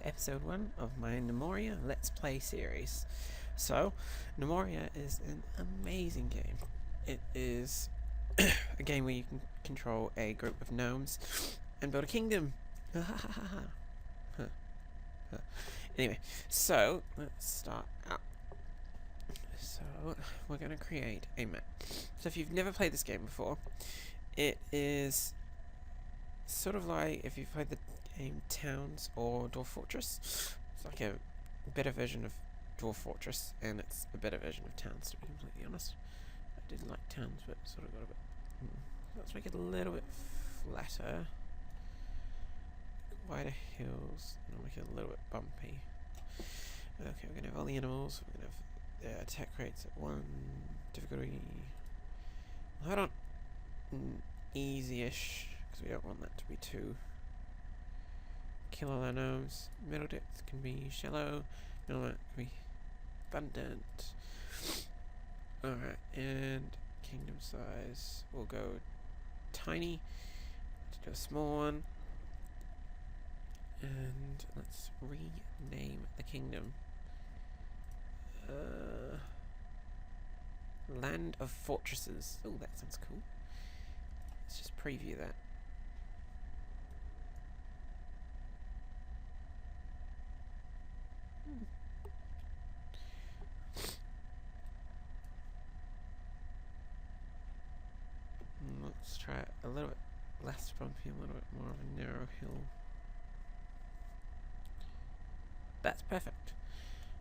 to episode 1 of my Gnomoria Let's Play series. So, Gnomoria is an amazing game. It is a game where you can control a group of gnomes and build a kingdom. Anyway, so let's start out. So, we're going to create a map. So if you've never played this game before, it is sort of like if you've played the game Towns or Dwarf Fortress. It's like a better version of Dwarf Fortress, and it's a better version of Towns, to be completely honest. I did like Towns, but sort of got a bit... Let's make it a little bit flatter. Wider hills, and I'll make it a little bit bumpy. Okay, we're going to have all the animals. We're going to have their attack rates at 1, difficulty... Hold on. Easy-ish, because we don't want that to be too... Kill all our gnomes. Middle depth can be shallow. Middle depth can be abundant. Alright, and kingdom size. We'll go tiny. Let's do a small one. And let's rename the kingdom. Land of Fortresses. Oh, that sounds cool. Let's just preview that. Let's try it a little bit less bumpy, a little bit more of a narrow hill. That's perfect.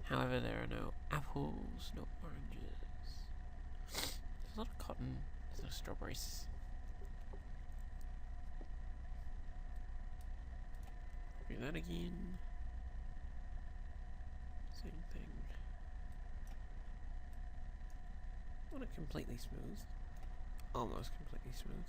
However, there are no apples, no oranges. There's a lot of cotton, there's no strawberries. Do that again. Same thing. Want it completely smooth. Almost completely smooth.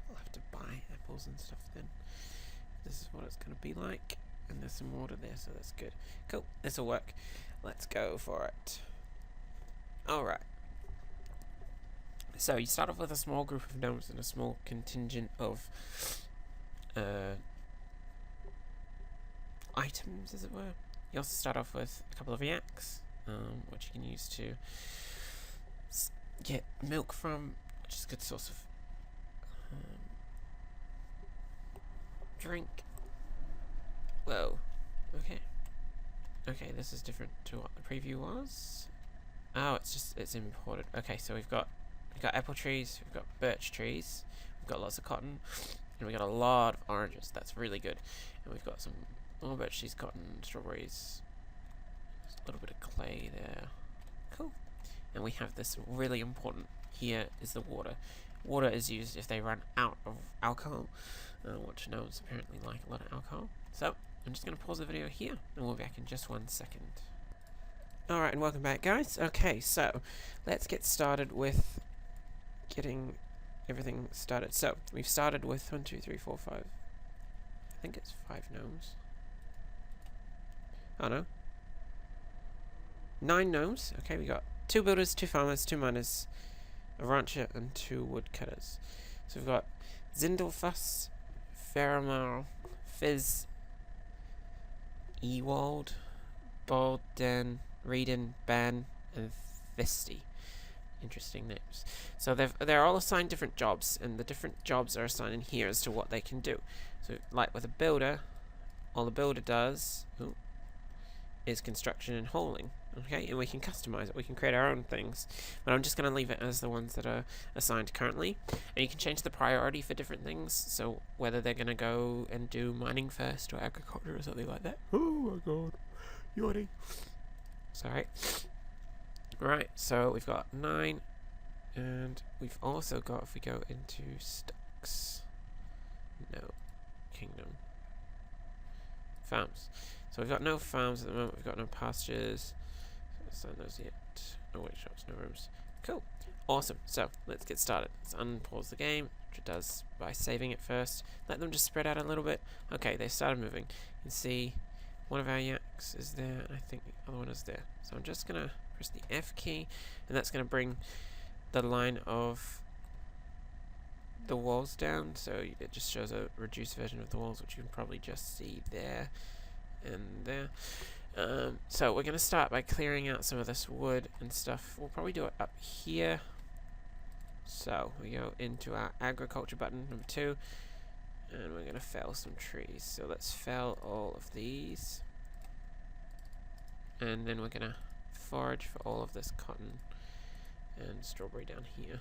I'll have to buy apples and stuff then. This is what it's going to be like. And there's some water there, so that's good. Cool, this'll work. Let's go for it. Alright. So you start off with a small group of gnomes and a small contingent of items, as it were. You also start off with a couple of yaks, which you can use to get milk from, which is a good source of drink. Whoa. Okay. Okay, this is different to what the preview was. Oh, it's imported. Okay, so we've got apple trees, we've got birch trees, we've got lots of cotton, and we've got a lot of oranges. That's really good. And we've got some more birch trees, cotton, strawberries, a little bit of clay there. Cool. And we have this really important here is the water. Water is used if they run out of alcohol, which gnomes apparently like a lot of alcohol. So I'm just going to pause the video here, and we'll be back in just 1 second. Alright, and welcome back, guys. Okay, so let's get started with getting everything started. So we've started with 1, 2, 3, 4, 5. I think it's 5 gnomes. Oh no. 9 gnomes. Okay, we got 2 builders, 2 farmers, 2 miners, a rancher, and 2 woodcutters. So we've got Zindelfuss, Faramar, Fizz, Ewald, Bolden, Reedon, Ban, and Fisty. Interesting names. So they're all assigned different jobs, and the different jobs are assigned in here as to what they can do. So, like with a builder, all the builder does is construction and hauling. Okay, and we can customize it. We can create our own things, but I'm just going to leave it as the ones that are assigned currently. And you can change the priority for different things. So whether they're going to go and do mining first or agriculture or something like that. Oh my god, yawning. Sorry. Right, so we've got 9, and we've also got, if we go into stocks, no, kingdom, farms. So we've got no farms at the moment, we've got no pastures, so let's sign those yet, no workshops, no rooms. Cool, awesome, so let's get started. Let's unpause the game, which it does by saving it first, let them just spread out a little bit. Okay, they started moving. You can see one of our yaks is there, and I think the other one is there. So I'm just gonna press the F key, and that's gonna bring the line of the walls down, so it just shows a reduced version of the walls, which you can probably just see there and there. So we're going to start by clearing out some of this wood and stuff. We'll probably do it up here. So we go into our agriculture button, number 2, and we're going to fell some trees. So let's fell all of these, and then we're going to forage for all of this cotton and strawberry down here.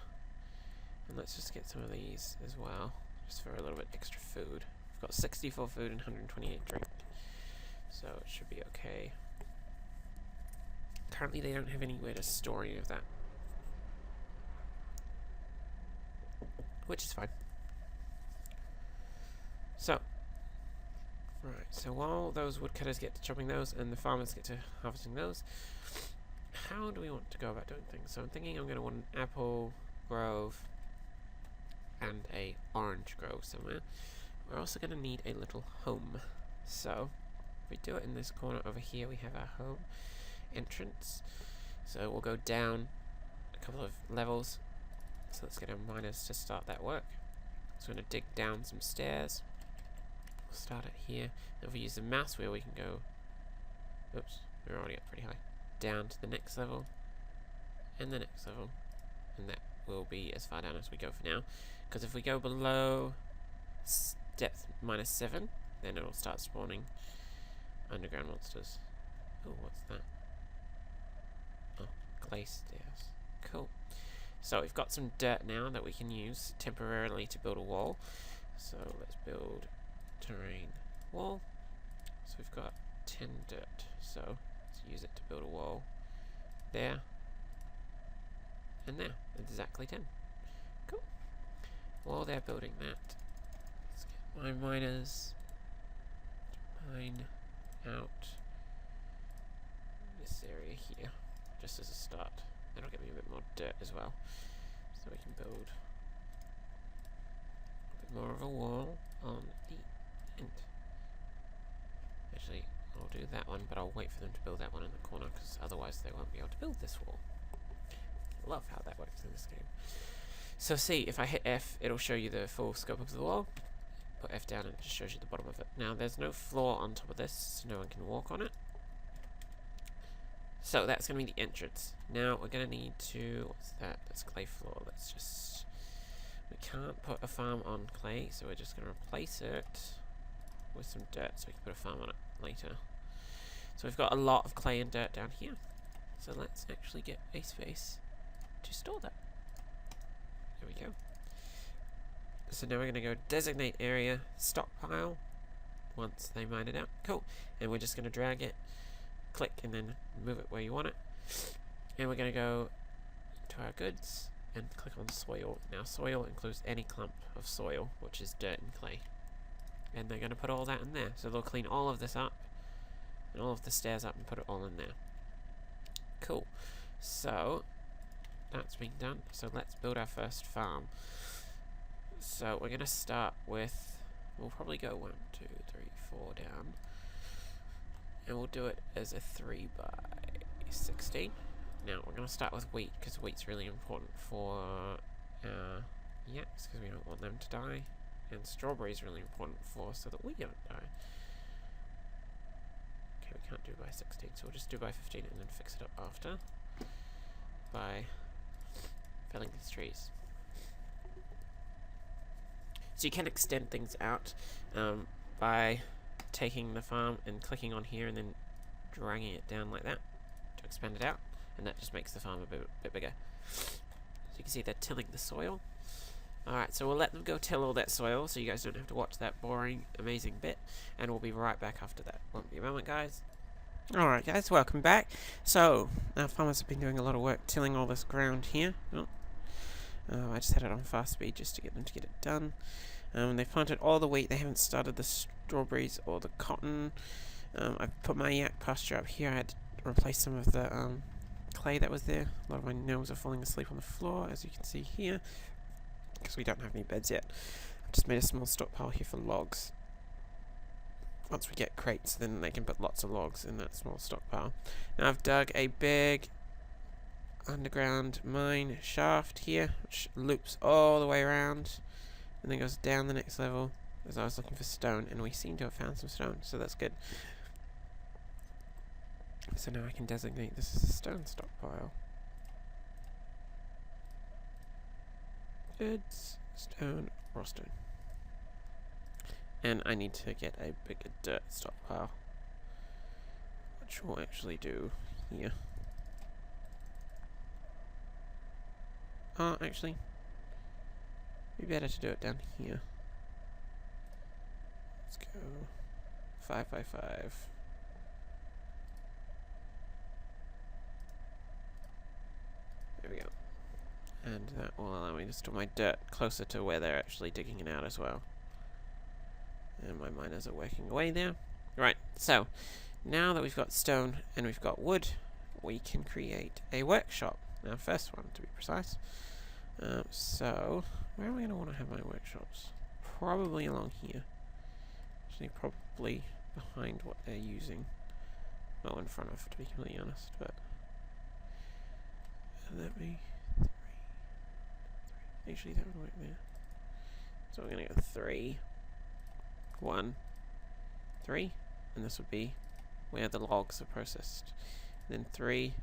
And let's just get some of these as well, just for a little bit extra food. We've got 64 food and 128 drink, so it should be okay. Currently they don't have anywhere to store any of that, which is fine. So, right, so while those woodcutters get to chopping those and the farmers get to harvesting those, how do we want to go about doing things? So I'm thinking I'm going to want an apple grove and a orange grove somewhere. We're also going to need a little home. So if we do it in this corner over here, we have our home entrance. So we'll go down a couple of levels. So let's get our miners to start that work. So we're going to dig down some stairs. We'll start it here. And if we use the mouse wheel, we can go, oops, we're already up pretty high, down to the next level and the next level, and that will be as far down as we go for now. Because if we go below depth -7, then it'll start spawning underground monsters. Oh, what's that? Oh, clay stairs. Cool. So we've got some dirt now that we can use temporarily to build a wall. So let's build terrain wall. So we've got 10 dirt. So let's use it to build a wall there and there. Exactly 10. Cool. While they're building that, let's get my miners to mine out this area here, just as a start. That'll give me a bit more dirt as well, so we can build a bit more of a wall on the end. Actually, I'll do that one, but I'll wait for them to build that one in the corner, because otherwise they won't be able to build this wall. Love how that works in this game. So see, if I hit F, it'll show you the full scope of the wall. Put F down and it just shows you the bottom of it. Now there's no floor on top of this, so no one can walk on it. So that's going to be the entrance. Now we're going to need to, what's that? That's clay floor. Let's just, we can't put a farm on clay, so we're just going to replace it with some dirt so we can put a farm on it later. So we've got a lot of clay and dirt down here. So let's actually get a space to store that. There we go. So now we're going to go designate area stockpile once they mine it out. Cool. And we're just going to drag it, click, and then move it where you want it. And we're going to go to our goods and click on soil. Now soil includes any clump of soil, which is dirt and clay. And they're going to put all that in there. So they'll clean all of this up and all of the stairs up and put it all in there. Cool. So that's been done. So let's build our first farm. So we're going to start with, we'll probably go 1, 2, 3, 4 down. And we'll do it as a 3 by 16. Now we're going to start with wheat, because wheat's really important for yaks, because we don't want them to die. And strawberry is really important for so that we don't die. Okay, we can't do by 16, so we'll just do by 15 and then fix it up after by felling these trees. So you can extend things out by taking the farm and clicking on here and then dragging it down like that to expand it out, and that just makes the farm a bit bigger. So you can see they're tilling the soil. Alright, so we'll let them go till all that soil so you guys don't have to watch that boring, amazing bit, and we'll be right back after that. Won't be a moment, guys. Alright guys, welcome back. So, our farmers have been doing a lot of work tilling all this ground here. I just had it on fast speed just to get them to get it done. They've planted all the wheat, they haven't started the strawberries or the cotton. I've put my yak pasture up here. I had to replace some of the clay that was there. A lot of my gnomes are falling asleep on the floor, as you can see here, because we don't have any beds yet. I've just made a small stockpile here for logs. once we get crates, then they can put lots of logs in that small stockpile. Now I've dug a big underground mine shaft here, which loops all the way around and then goes down the next level, as I was looking for stone, and we seem to have found some stone, so that's good. So now I can designate this as a stone stockpile. Goods, stone, raw stone. And I need to get a bigger dirt stockpile, which we'll actually do here. Oh, actually, it'd be better to do it down here. Let's go 5 by 5. There we go. And that will allow me to store my dirt closer to where they're actually digging it out as well. And my miners are working away there. Right, so now that we've got stone and we've got wood, we can create a workshop. Our first one, to be precise. So, where am I going to want to have my workshops? Probably along here. Actually, probably behind what they're using. Well, in front of, to be completely honest, but... Let me... Actually, that would work there. So we're going to go 3, 1, 3, and this would be where the logs are processed. Then 3,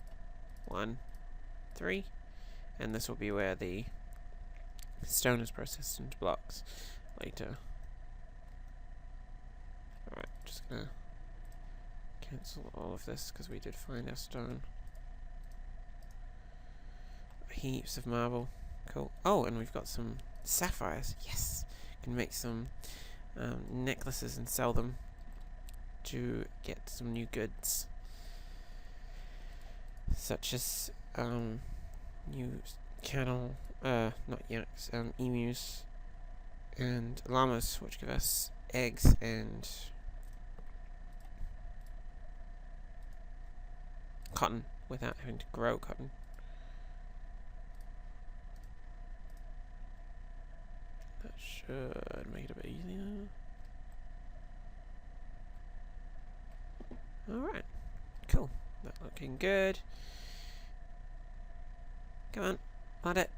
1, 3, and this will be where the stone is processed into blocks later. Alright, just gonna cancel all of this because we did find our stone. Heaps of marble. Cool. Oh, and we've got some sapphires. Yes! Can make some necklaces and sell them to get some new goods. Such as new cattle, not yaks, emus and llamas, which give us eggs and cotton without having to grow cotton. That should make it a bit easier. Alright, cool. That looking good. Come on, plant it.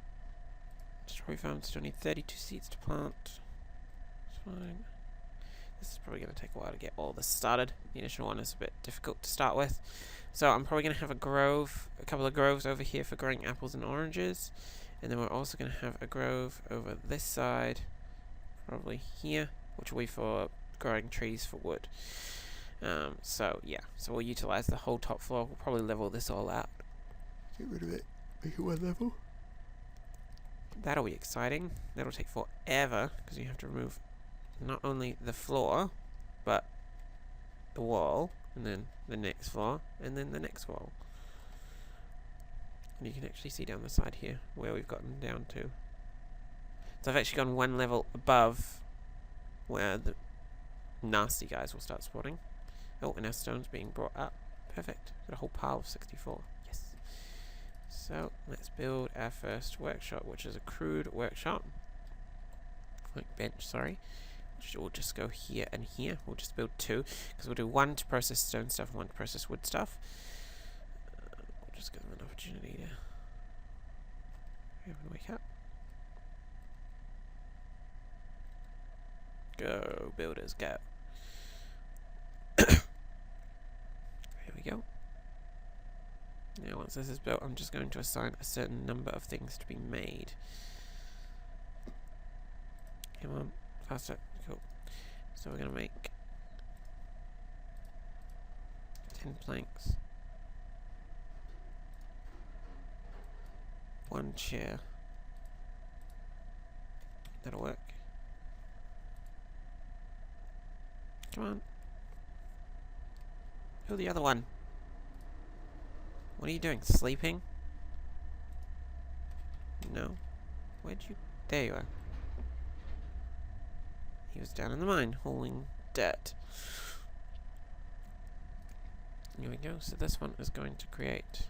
Strawberry farm still need 32 seeds to plant. It's fine. This is probably going to take a while to get all this started. The initial one is a bit difficult to start with. So I'm probably going to have a grove, a couple of groves over here for growing apples and oranges. And then we're also going to have a grove over this side, probably here, which will be for growing trees for wood. So yeah, so we'll utilize the whole top floor. We'll probably level this all out. Get rid of it. Make it one level. That'll be exciting. That'll take forever because you have to remove not only the floor, but the wall, and then the next floor, and then the next wall. And you can actually see down the side here where we've gotten down to. So I've actually gone one level above where the nasty guys will start spawning. Oh, and our stone's being brought up. Perfect. Got a whole pile of 64. Yes. So let's build our first workshop, which is a crude workshop. Like bench, sorry. Which will just go here and here. We'll just build 2, because we'll do 1 to process stone stuff and 1 to process wood stuff. We'll just give them an opportunity to wake up. Go, builders, go. Here we go. Now once this is built, I'm just going to assign a certain number of things to be made. Come on, faster. Cool. So we're going to make 10 planks. 1 chair. That'll work. Come on. Who the other one? What are you doing? Sleeping? No. Where'd you... There you are. He was down in the mine, hauling dirt. Here we go. So this one is going to create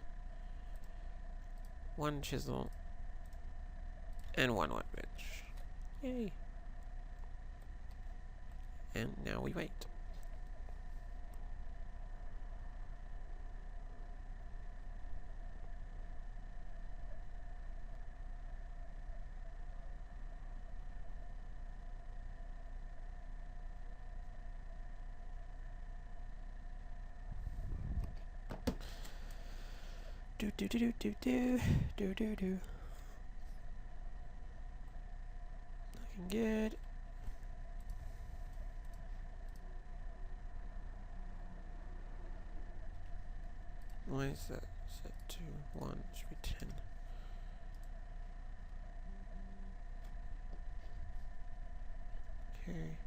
1 chisel and 1 workbench. Yay. And now we wait. Do do do do do do do do do. Looking good. Why is that set to 1? It should be 10. Okay.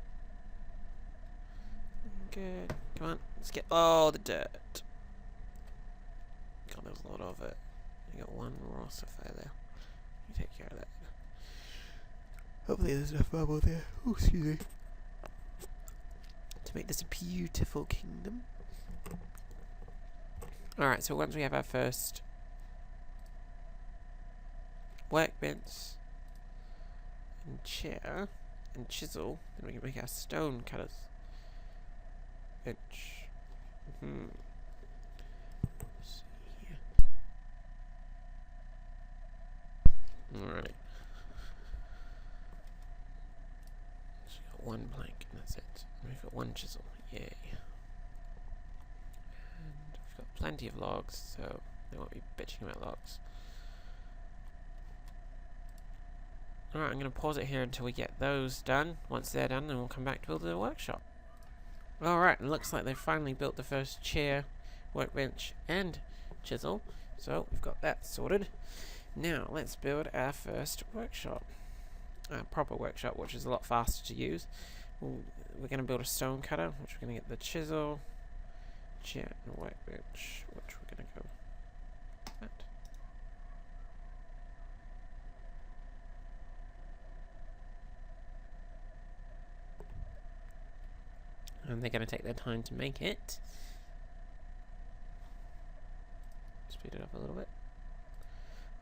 Good. Come on, let's get all the dirt. God, there's a lot of it. You got one raw sapphire there. You take care of that. Hopefully there's enough marble there. Oh, excuse me. To make this a beautiful kingdom. Alright, so once we have our first workbench and chair and chisel, then we can make our stone cutters. Bench. Alright. So we've got one plank and that's it. And we've got one chisel. Yay. And we've got plenty of logs, so they won't be bitching about logs. Alright, I'm going to pause it here until we get those done. Once they're done, then we'll come back to build the workshop. Alright, it looks like they've finally built the first chair, workbench, and chisel. So, we've got that sorted. Now, let's build our first workshop. A proper workshop, which is a lot faster to use. We're going to build a stone cutter, which we're going to get the chisel, chair, and workbench, which we're going to go that. And they're going to take their time to make it. Speed it up a little bit.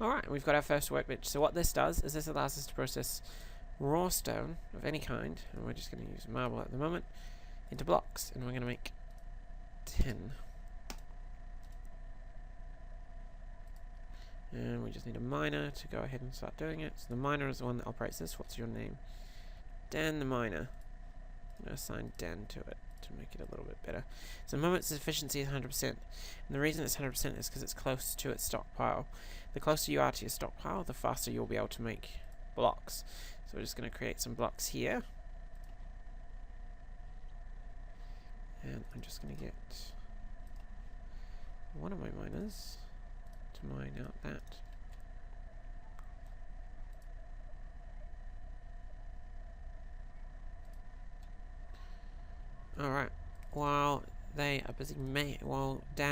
Alright, we've got our first workbench. So what this does is this allows us to process raw stone of any kind, and we're just going to use marble at the moment, into blocks, and we're going to make 10. And we just need a miner to go ahead and start doing it. So the miner is the one that operates this. What's your name? Dan the miner. I'm going to assign Dan to it to make it a little bit better. So the moment's efficiency is 100%. And the reason it's 100% is because it's close to its stockpile. The closer you are to your stockpile, the faster you'll be able to make blocks. So we're just going to create some blocks here. And I'm just going to get one of my miners to mine out that. Alright, while Dan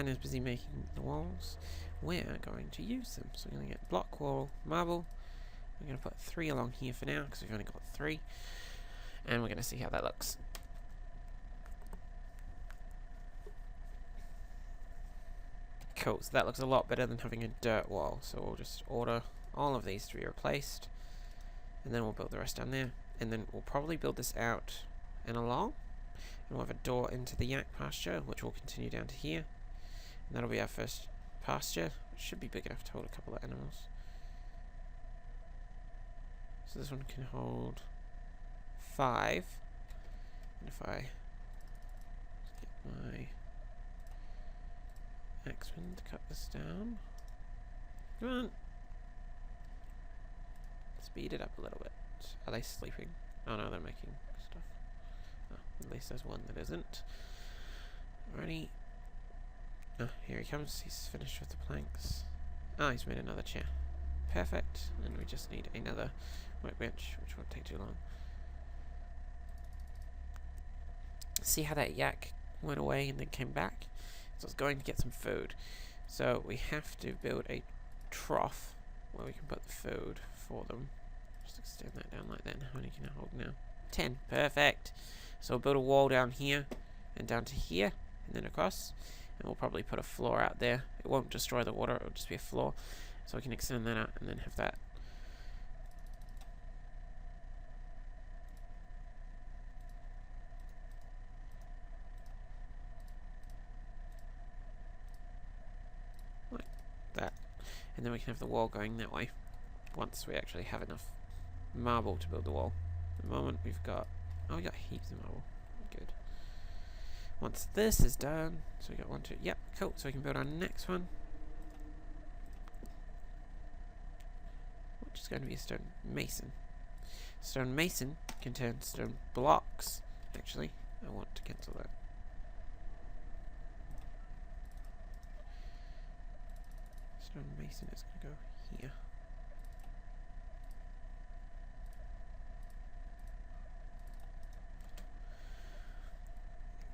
is busy making the walls, we're going to use them. So we're going to get block wall marble. We're going to put 3 along here for now, because we've only got 3. And we're going to see how that looks. Cool, so that looks a lot better than having a dirt wall. So we'll just order all of these to be replaced. And then we'll build the rest down there. And then we'll probably build this out and along. And we'll have a door into the yak pasture, which will continue down to here. And that'll be our first pasture, which should be big enough to hold a couple of animals. So this one can hold 5. And if I get my axeman to cut this down. Come on! Speed it up a little bit. Are they sleeping? Oh no, they're making stuff. Oh, at least there's one that isn't. Alrighty. Oh, here he comes. He's finished with the planks. Ah, he's made another chair. Perfect. And we just need another workbench, which won't take too long. See how that yak went away and then came back? So it's going to get some food. So we have to build a trough where we can put the food for them. Just extend that down like that. How many can I hold now? 10. Perfect. So we'll build a wall down here and down to here and then across. And we'll probably put a floor out there. It won't destroy the water, it'll just be a floor. So we can extend that out and then have that. Like that. And then we can have the wall going that way. Once we actually have enough marble to build the wall. At the moment we've got... Oh, we got heaps of marble. Good. Once this is done, so we got 1, 2... Yep, cool. So we can build our next one. which is going to be a stone mason. Stone mason can turn stone blocks. Actually, I want to cancel that. Stone mason is going to go here.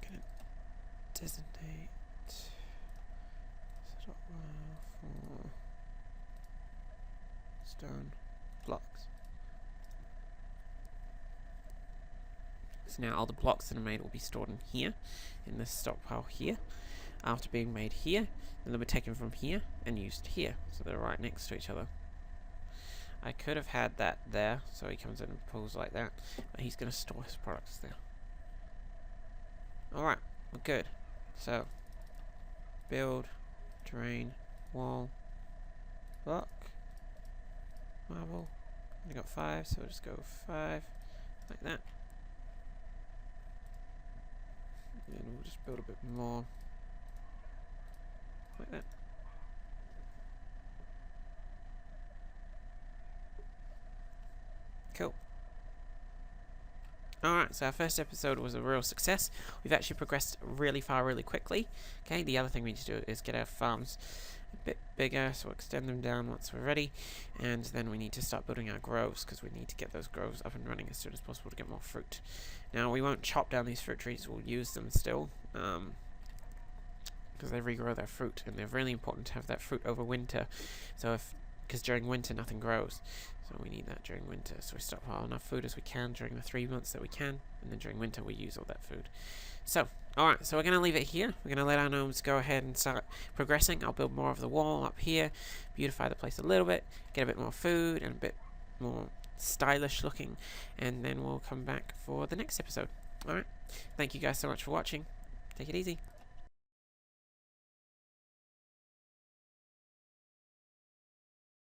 I'm going to designate stop for stone blocks. So now all the blocks that are made will be stored in here, in this stockpile here. After being made here, then they'll be taken from here and used here. So they're right next to each other. I could have had that there, so he comes in and pulls like that, but he's going to store his products there. Alright, we're good. So, build, terrain, wall, block, marble. I got 5, so we'll just go 5, like that. And we'll just build a bit more, like that. Cool. Alright, so our first episode was a real success. We've actually progressed really far really quickly. Okay, the other thing we need to do is get our farms a bit bigger, so we'll extend them down once we're ready. And then we need to start building our groves, because we need to get those groves up and running as soon as possible to get more fruit. Now, we won't chop down these fruit trees, we'll use them still, because they regrow their fruit, and they're really important to have that fruit over winter. So because during winter nothing grows, so we need that during winter. So we stockpile enough food as we can during the 3 months that we can, and then during winter we use all that food. So, alright, so we're going to leave it here. We're going to let our gnomes go ahead and start progressing. I'll build more of the wall up here, beautify the place a little bit, get a bit more food and a bit more stylish looking, and then we'll come back for the next episode. Alright, thank you guys so much for watching. Take it easy.